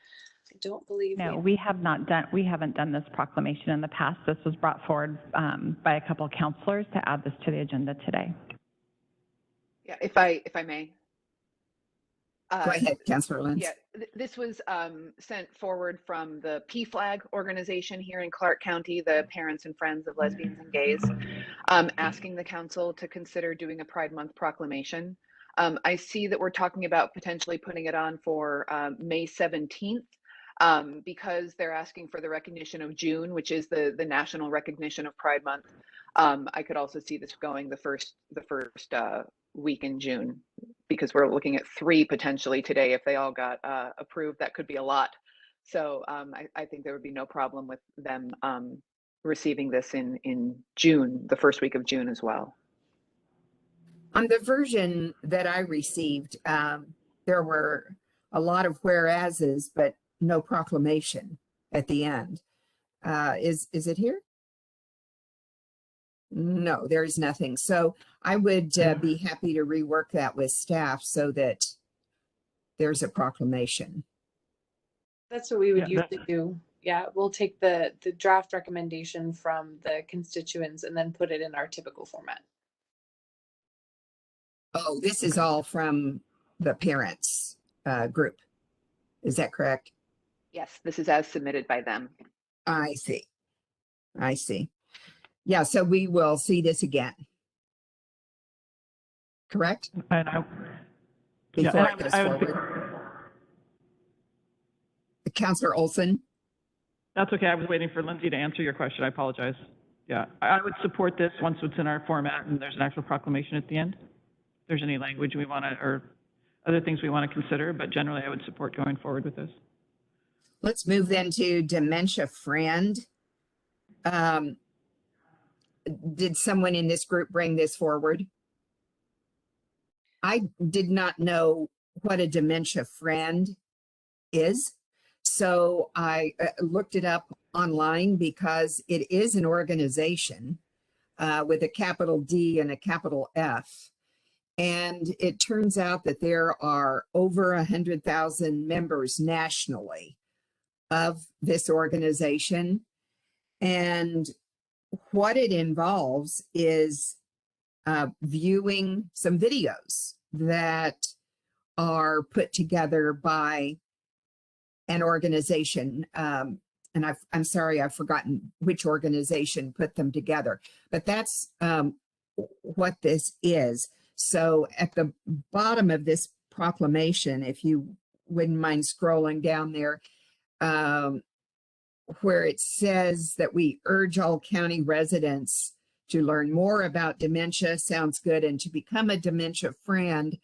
I don't believe No, we haven't done this proclamation in the past. This was brought forward by a couple of counselors to add this to the agenda today. Yeah, if I may. Go ahead, Councilor Lentz. Yeah, this was sent forward from the PFLAG organization here in Clark County, the Parents and Friends of Lesbians and Gays, asking the council to consider doing a Pride Month proclamation. I see that we're talking about potentially putting it on for May 17th because they're asking for the recognition of June, which is the national recognition of Pride Month. I could also see this going the first week in June, because we're looking at 3 potentially today. If they all got approved, that could be a lot. So I think there would be no problem with them receiving this in June, the first week of June as well. On the version that I received, there were a lot of whereases, but no proclamation at the end. Is it here? No, there's nothing. So I would be happy to rework that with staff so that there's a proclamation. that's what we would usually do. Yeah, we'll take the draft recommendation from the constituents and then put it in our typical format. Oh, this is all from the parents group. Is that correct? Yes, this is as submitted by them. I see. I see. Yeah, so we will see this again. Correct? And Before it goes forward. Councilor Olson? that's okay. I was waiting for Lindsay to answer your question. I apologize. Yeah, I would support this once it's in our format and there's an actual proclamation at the end. If there's any language we want to, or other things we want to consider, but generally I would support going forward with this. Let's move then to Dementia Friend. Did someone in this group bring this forward? I did not know what a Dementia Friend is. So I looked it up online because it is an organization with a capital D and a capital F. And it turns out that there are over 100,000 members nationally of this organization. And what it involves is viewing some videos that are put together by an organization. And I'm sorry, I've forgotten which organization put them together, but that's what this is. So at the bottom of this proclamation, if you wouldn't mind scrolling down there, where it says that we urge all county residents to learn more about dementia, sounds good, and to become a dementia friend.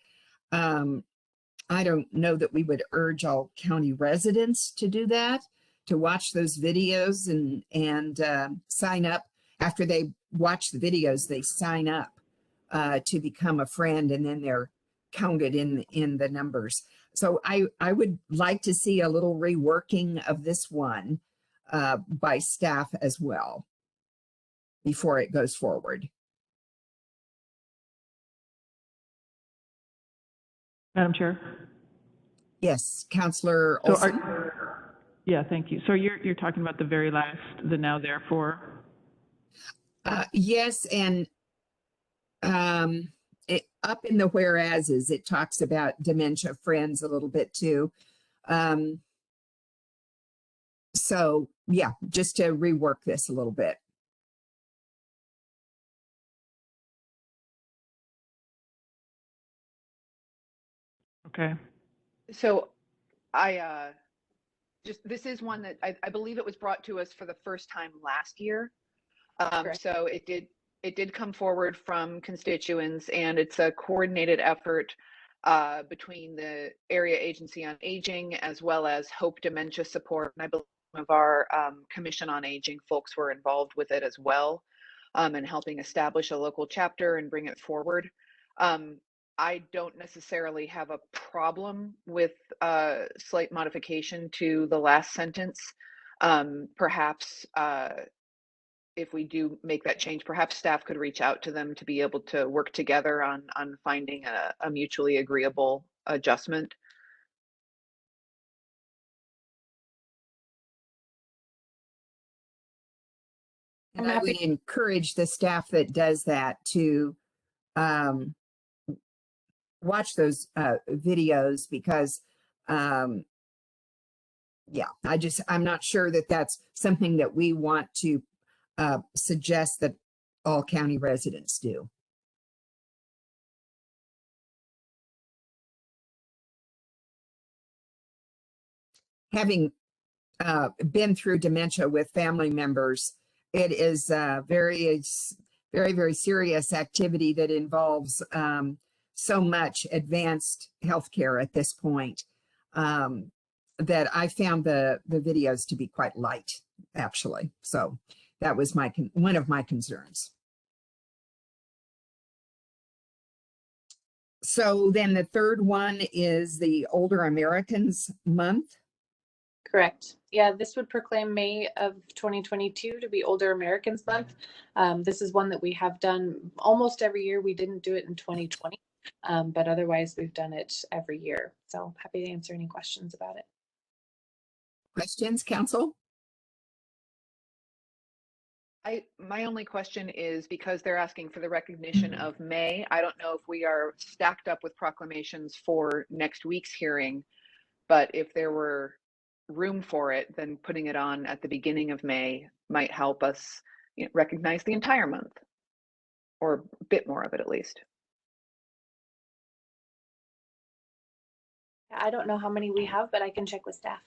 I don't know that we would urge all county residents to do that, to watch those videos and sign up. After they watch the videos, they sign up to become a friend, and then they're counted in the numbers. So I would like to see a little reworking of this one by staff as well before it goes forward. Madam Chair? Yes, Councillor So Olson. yeah, thank you. So you're talking about the very last, the now therefore? Yes, and up in the whereases, it talks about dementia friends a little bit too. So yeah, just to rework this a little bit. Okay. So this is one that I believe it was brought to us for the first time last year. Correct. So it did come forward from constituents, and it's a coordinated effort between the Area Agency on Aging as well as Hope Dementia Support. And I believe some of our Commission on Aging folks were involved with it as well, and helping establish a local chapter and bring it forward. I don't necessarily have a problem with slight modification to the last sentence. Perhaps if we do make that change, perhaps staff could reach out to them to be able to work together on finding a mutually agreeable adjustment. And I would encourage the staff that does that to watch those videos, because yeah, I'm not sure that that's something that we want to suggest that all county residents do. Having been through dementia with family members, it is very, very serious activity that involves so much advanced healthcare at this point, that I found the videos to be quite light, actually. So that was one of my concerns. So then the third one is the Older Americans Month. Correct. Yeah, this would proclaim May of 2022 to be Older Americans Month. This is one that we have done almost every year. We didn't do it in 2020, but otherwise we've done it every year. So happy to answer any questions about it. Questions, Council? My only question is, because they're asking for the recognition of May, I don't know if we are stacked up with proclamations for next week's hearing, but if there were room for it, then putting it on at the beginning of May might help us recognize the entire month, or a bit more of it at least. I don't know how many we have, but I can check with staff.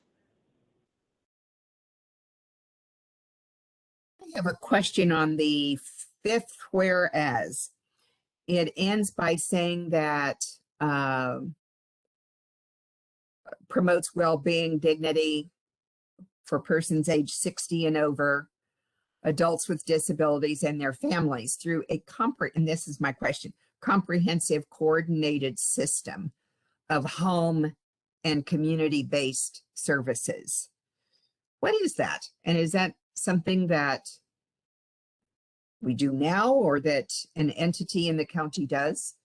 I have a question on the fifth whereas. It ends by saying that promotes well-being, dignity, for persons age 60 and over, adults with disabilities and their families through a and this is my question, comprehensive coordinated system of home and community-based services. What is that? And is that something that we do now or that an entity in the county does?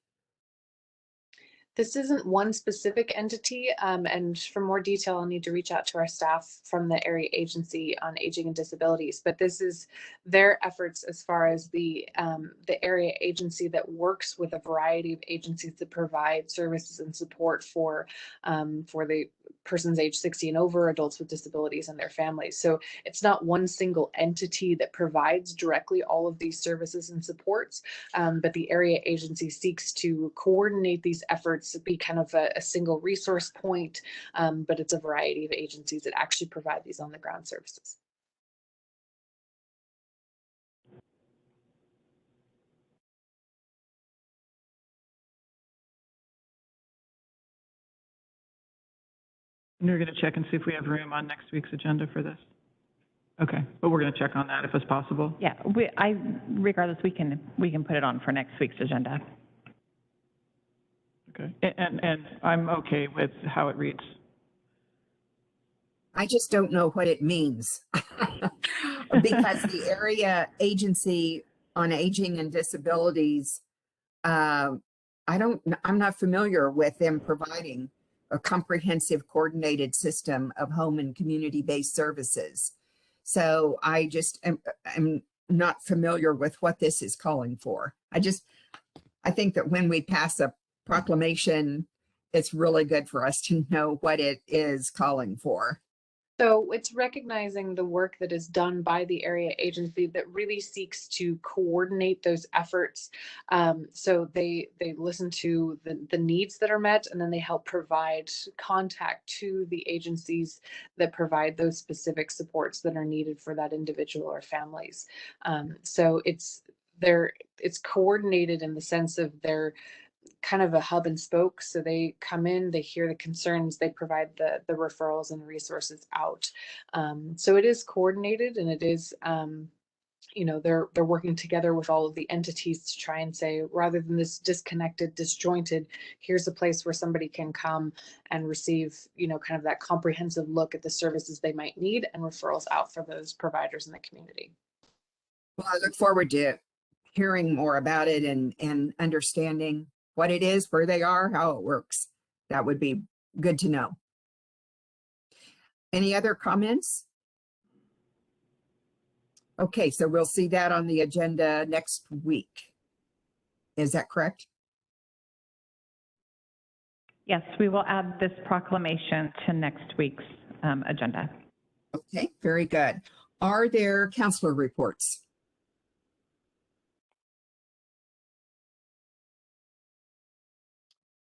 This isn't one specific entity, and for more detail, I'll need to reach out to our staff from the Area Agency on Aging and Disabilities. But this is their efforts as far as the area agency that works with a variety of agencies that provide services and support for the persons age 60 and over, adults with disabilities and their families. So it's not one single entity that provides directly all of these services and supports, but the area agency seeks to coordinate these efforts, be kind of a single resource point, but it's a variety of agencies that actually provide these on the ground services. And you're going to check and see if we have room on next week's agenda for this? Okay, but we're going to check on that if it's possible. Yeah, regardless, we can put it on for next week's agenda. Okay, and I'm okay with how it reads. I just don't know what it means. Because the area agency on aging and disabilities, I'm not familiar with them providing a comprehensive coordinated system of home and community-based services. So I just am not familiar with what this is calling for. I think that when we pass a proclamation, it's really good for us to know what it is calling for. So it's recognizing the work that is done by the area agency that really seeks to coordinate those efforts. So they listen to the needs that are met, and then they help provide contact to the agencies that provide those specific supports that are needed for that individual or families. So it's coordinated in the sense of they're kind of a hub and spoke. So they come in, they hear the concerns, they provide the referrals and resources out. So it is coordinated, and it is, they're working together with all of the entities to try and say, rather than this disconnected, disjointed, here's a place where somebody can come and receive, kind of that comprehensive look at the services they might need and referrals out for those providers in the community. Well, I look forward to hearing more about it and understanding what it is, where they are, how it works. That would be good to know. Any other comments? Okay, so we'll see that on the agenda next week. Is that correct? Yes, we will add this proclamation to next week's agenda. Okay, very good. Are there counselor reports?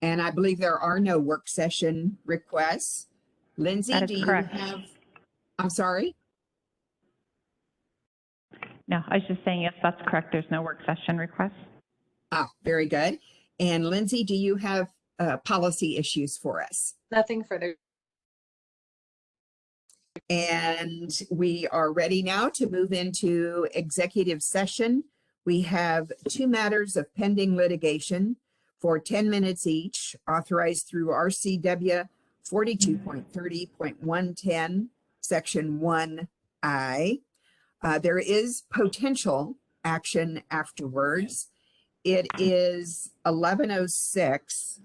And I believe there are no work session requests. Lindsay, That is do you correct. have, I'm sorry? No, I was just saying, yes, that's correct. There's no work session request. Ah, very good. And Lindsay, do you have policy issues for us? Nothing further. And we are ready now to move into executive session. We have 2 matters of pending litigation for 10 minutes each, authorized through RCW 42.30.110, Section 1I. There is potential action afterwards. It is 11:06.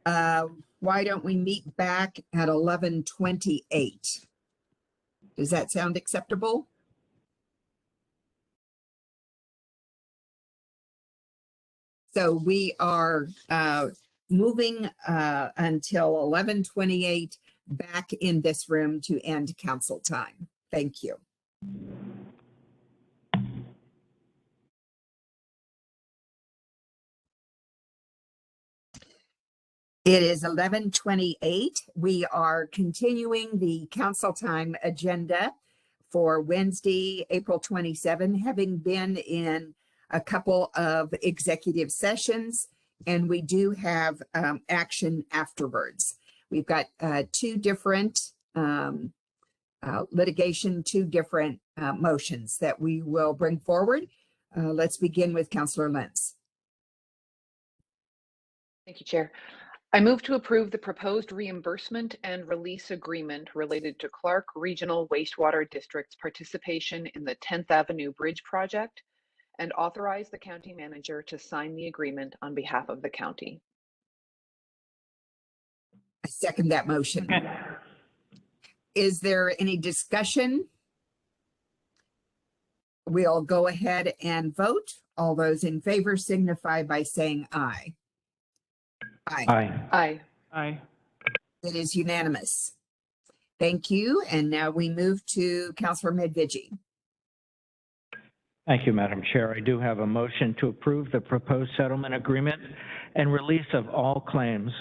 Why don't we meet back at 11:28? Does that sound acceptable? So we are moving until 11:28 back in this room to end council time. Thank you. It is 11:28. We are continuing the council time agenda for Wednesday, April 27, having been in a couple of executive sessions, and we do have action afterwards. We've got 2 different litigation, two different motions that we will bring forward. Let's begin with Councillor Lentz. Thank you, Chair. I move to approve the proposed reimbursement and release agreement related to Clark Regional Wastewater District's participation in the 10th Avenue Bridge project and authorize the county manager to sign the agreement on behalf of the county. I second that motion. Okay. Is there any discussion? We'll go ahead and vote. All those in favor signify by saying aye. Aye. Aye. Aye. Aye. It is unanimous. Thank you. And now we move to Councillor Medvigi. Thank you, Madam Chair. I do have a motion to approve the proposed settlement agreement and release of all claims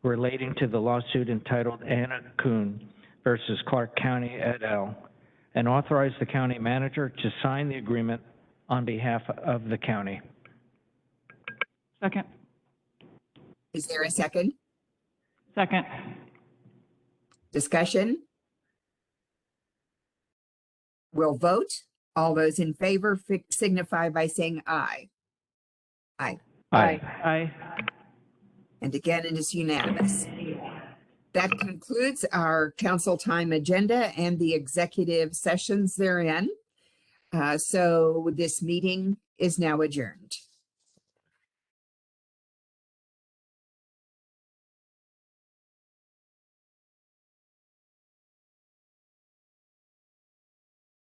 relating to the lawsuit entitled Anna Kuhn versus Clark County et al., and authorize the county manager to sign the agreement on behalf of the county. Second. Is there a second? Second. Discussion? We'll vote. All those in favor signify by saying aye. Aye. Aye. Aye. And again, it is unanimous. That concludes our council time agenda and the executive sessions therein. So this meeting is now adjourned.